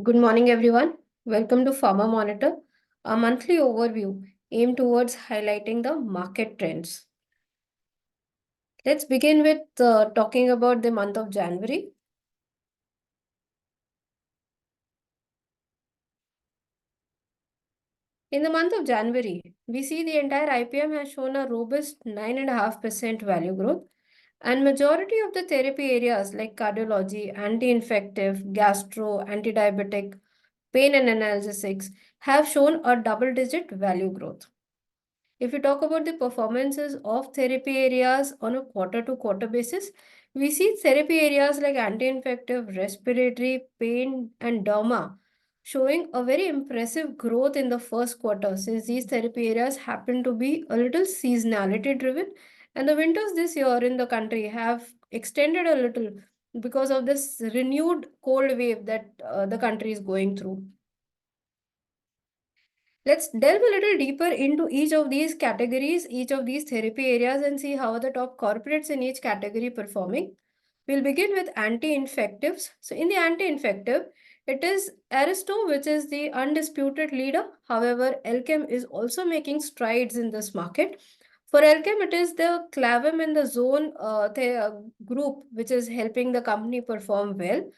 Good morning, everyone. Welcome to PharmaMonitor, a monthly overview aimed towards highlighting the market trends. Let's begin with talking about the month of January. In the month of January, we see the entire IPM has shown a robust 9.5% value growth, and majority of the therapy areas like cardiology, anti-infective, gastro, anti-diabetic, pain and analgesics have shown a double-digit value growth. If we talk about the performances of therapy areas on a quarter-to-quarter basis, we see therapy areas like anti-infective, respiratory, pain, and derma showing a very impressive growth in the first quarter, since these therapy areas happen to be a little seasonality driven, and the winters this year in the country have extended a little because of this renewed cold wave that the country is going through. Let's delve a little deeper into each of these categories, each of these therapy areas, and see how the top corporates in each category performing. We'll begin with anti-infectives. So in the anti-infective, it is Aristo, which is the undisputed leader. However, Elchem is also making strides in this market. For Elchem, it is the Clavim and the Zone group, which is helping the company perform well.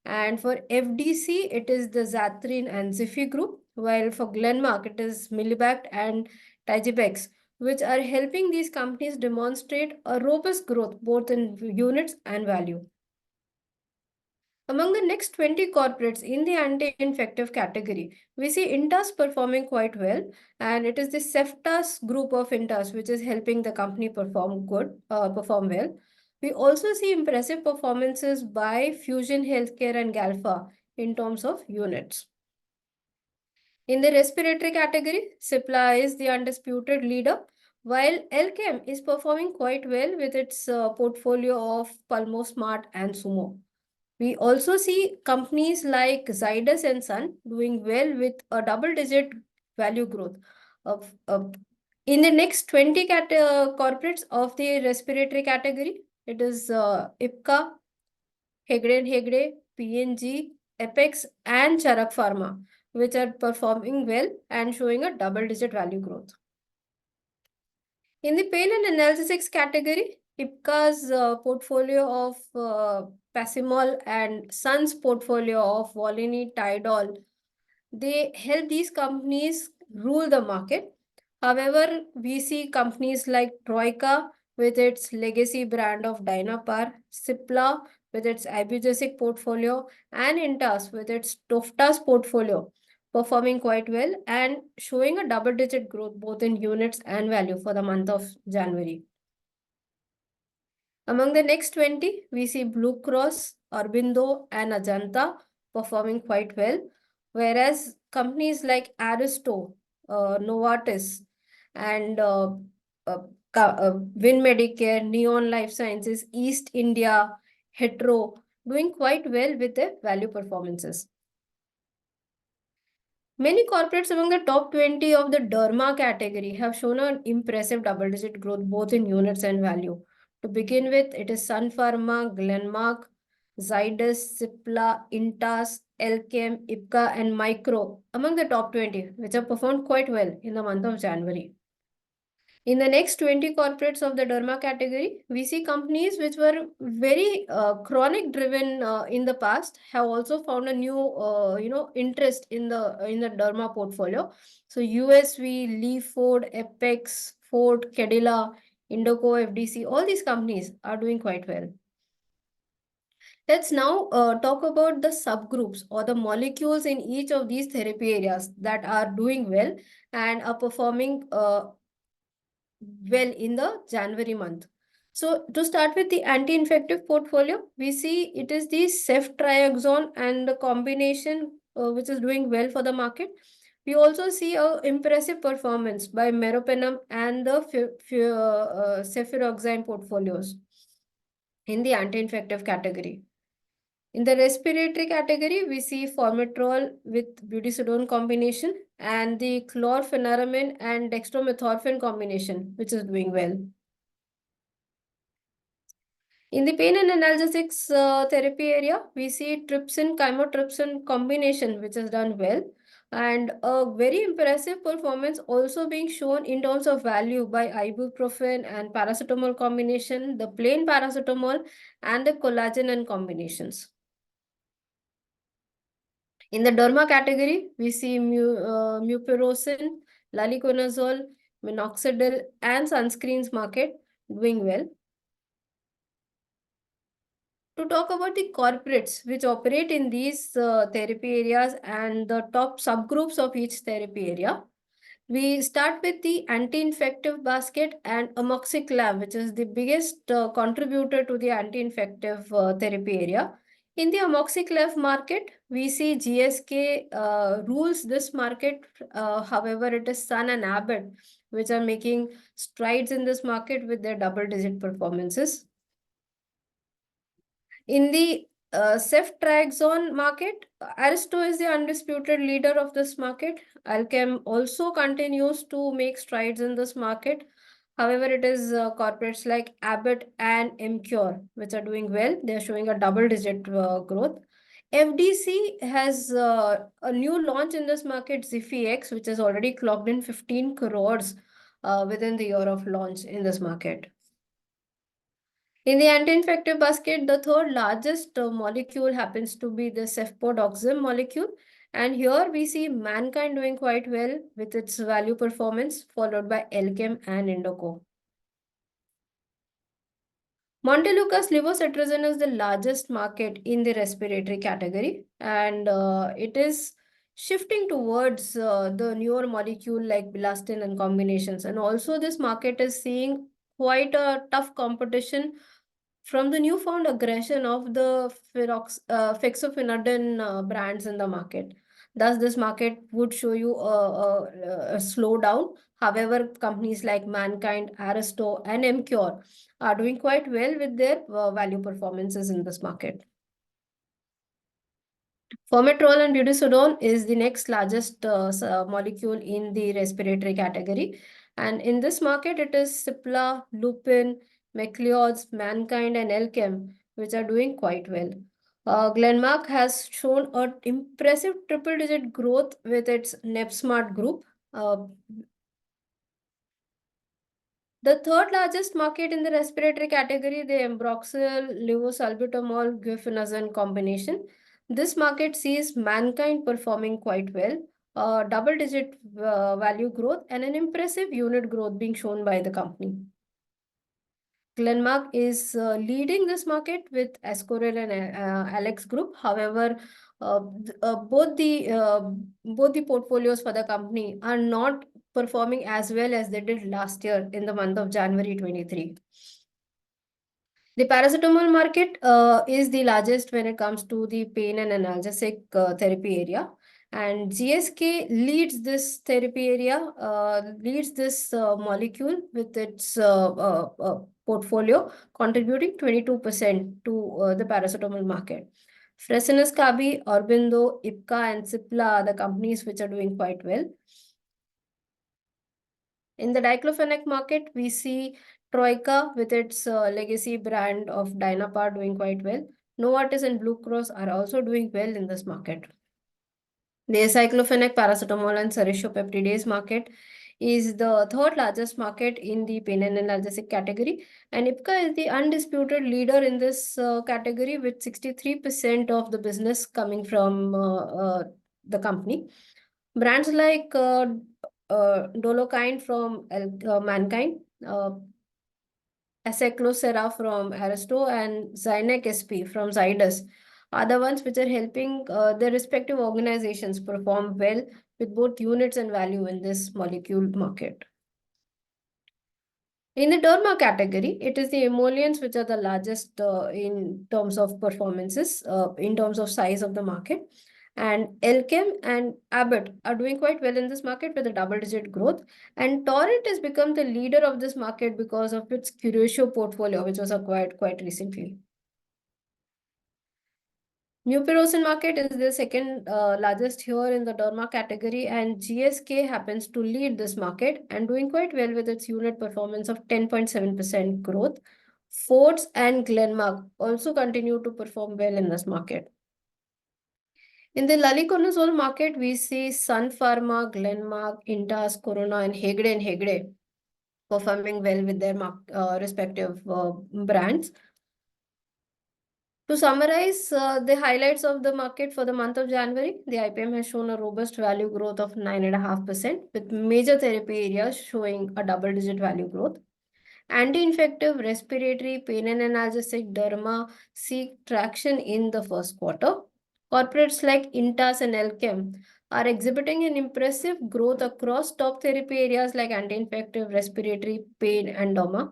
And for FDC, it is the Zatrin and Zifi group, while for Glenmark, it is Millibact and Tigebex, which are helping these companies demonstrate a robust growth both in units and value. Among the next 20 corporates in the anti-infective category, we see Intas performing quite well, and it is the Ceftas group of Intas which is helping the company perform well. We also see impressive performances by Fusion Healthcare and Galfa in terms of units. In the respiratory category, Cipla is the undisputed leader, while Elchem is performing quite well with its portfolio of Pulmosmart and Sumo. We also see companies like Zydus and Sun doing well with a double-digit value growth. In the next 20 corporates of the respiratory category, it is IPCA, Hegde & Hegde, PNG, Apex, and Charak Pharma, which are performing well and showing a double-digit value growth. In the pain and analgesics category, IPCA's portfolio of Pacimol and Sun's portfolio of Volini, Tidol, they help these companies rule the market. However, we see companies like Troika with its legacy brand of Dynapar, Cipla with its ibugesic portfolio, and Intas with its Toftas portfolio performing quite well and showing a double-digit growth both in units and value for the month of January. Among the next 20, we see Blue Cross, Aurobindo, and Ajanta performing quite well, whereas companies like Aristo, Novartis, and Win Medicare, Neon Life Sciences, East India, Hetero, doing quite well with their value performances. Many corporates among the top 20 of the derma category have shown an impressive double-digit growth both in units and value. To begin with, it is Sun Pharma, Glenmark, Zydus, Cipla, Intas, Elchem, Ipca, and Micro among the top 20, which have performed quite well in the month of January. In the next 20 corporates of the derma category, we see companies which were very chronic driven in the past have also found a new interest in the derma portfolio. So USV, Lee Ford, Apex, Ford, Cadilla, Indoco, FDC, all these companies are doing quite well. Let's now talk about the subgroups or the molecules in each of these therapy areas that are doing well and are performing well in the January month. So to start with the anti-infective portfolio, we see it is the ceftriaxone and the combination which is doing well for the market. We also see a impressive performance by meropenem and the cefuroxime portfolios in the anti-infective category. In the respiratory category, we see formoterol with budesonide combination and the chlorpheniramine and dextromethorphan combination, which is doing well. In the pain and analgesics therapy area, we see trypsin chymotrypsin combination, which has done well, and a very impressive performance also being shown in terms of value by ibuprofen and paracetamol combination, the plain paracetamol, and the collagen and combinations. In the derma category, we see mupirocin, laluconazole, minoxidil, and sunscreens market doing well. To talk about the corporates which operate in these therapy areas and the top subgroups of each therapy area, we start with the anti-infective basket and amoxiclav, which is the biggest contributor to the anti-infective therapy area. In the amoxiclav market, we see GSK rules this market. However, it is Sun and Abbott which are making strides in this market with their double-digit performances. In the ceftriaxone market, Aristo is the undisputed leader of this market. Alchem also continues to make strides in this market. However, it is corporates like Abbott and Emcure which are doing well. They are showing a double-digit growth. FDC has a new launch in this market, Ziffy X, which has already clocked in 15 crores within the year of launch in this market. In the anti-infective basket, the third largest molecule happens to be the cefpodoxim molecule. And here we see Mankind doing quite well with its value performance, followed by Elchem and Indoco. Montelukast levocetirizine is the largest market in the respiratory category, and it is shifting towards the newer molecule like belastin and combinations. And also this market is seeing quite a tough competition from the newfound aggression of the fexofenadine brands in the market. Thus, this market would show you a slowdown. However, companies like Mankind, Aristo, and Emcure are doing quite well with their value performances in this market. Formoterol and budesonide is the next largest molecule in the respiratory category. And in this market, it is Cipla, Lupin, Macleods, Mankind, and Elchem, which are doing quite well. Glenmark has shown an impressive triple-digit growth with its NepSmart group. The third largest market in the respiratory category, the ambroxol, levosalbutamol, guaifenesin combination. This market sees Mankind performing quite well, double-digit value growth, and an impressive unit growth being shown by the company. Glenmark is leading this market with Ascoril and Alex Group. However, both the portfolios for the company are not performing as well as they did last year in the month of January 23. The paracetamol market is the largest when it comes to the pain and analgesic therapy area. And GSK leads this therapy area, leads this molecule with its portfolio, contributing 22% to the paracetamol market. Fresenius Kabi, Aurobindo, Ipca, and Cipla are the companies which are doing quite well. In the diclofenac market, we see Troika with its legacy brand of Dynapar doing quite well. Novartis and Blue Cross are also doing well in this market. The acyclophenac, paracetamol, and serratiopeptidase market is the third largest market in the pain and analgesic category. And Ipca is the undisputed leader in this category with 63% of the business coming from the company. Brands like Dolokind from Mankind, Aceclocera from Aristo, and Zynek SP from Zydus are the ones which are helping their respective organizations perform well with both units and value in this molecule market. In the derma category, it is the emollients which are the largest in terms of performances, in terms of size of the market. And Elchem and Abbott are doing quite well in this market with a double-digit growth. And Torrent has become the leader of this market because of its Curatio portfolio, which was acquired quite recently. Mupirocin market is the second largest here in the derma category, and GSK happens to lead this market and doing quite well with its unit performance of 10.7% growth, Forts and Glenmark also continue to perform well in this market. In the Laliconazole market, we see Sun Pharma, Glenmark, Intas, Corona, and Hegde performing well with their respective brands. To summarize the highlights of the market for the month of January, the IPM has shown a robust value growth of 9.5%, with major therapy areas showing a double-digit value growth. Anti-infective, respiratory, pain and analgesic, derma seek traction in the first quarter. Corporates like Intas and Elchem are exhibiting an impressive growth across top therapy areas like anti-infective, respiratory, pain, and derma.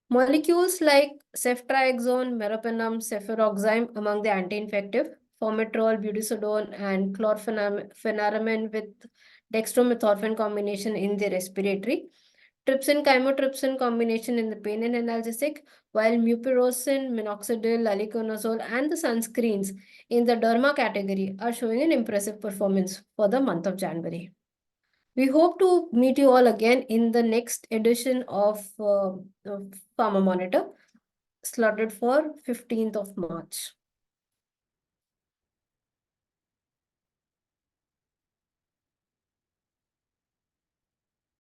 Molecules like ceftriaxone, meropenem, cefuroxime among the anti-infective, formoterol, budesonide, and chlorpheniramine with dextromethorphan combination in the respiratory, trypsin chymotrypsin combination in the pain and analgesic, while mupirocin, minoxidil, laliconazole, and the sunscreens in the derma category are showing an impressive performance for the month of January. We hope to meet you all again in the next edition of PharmaMonitor, slotted for 15th of March.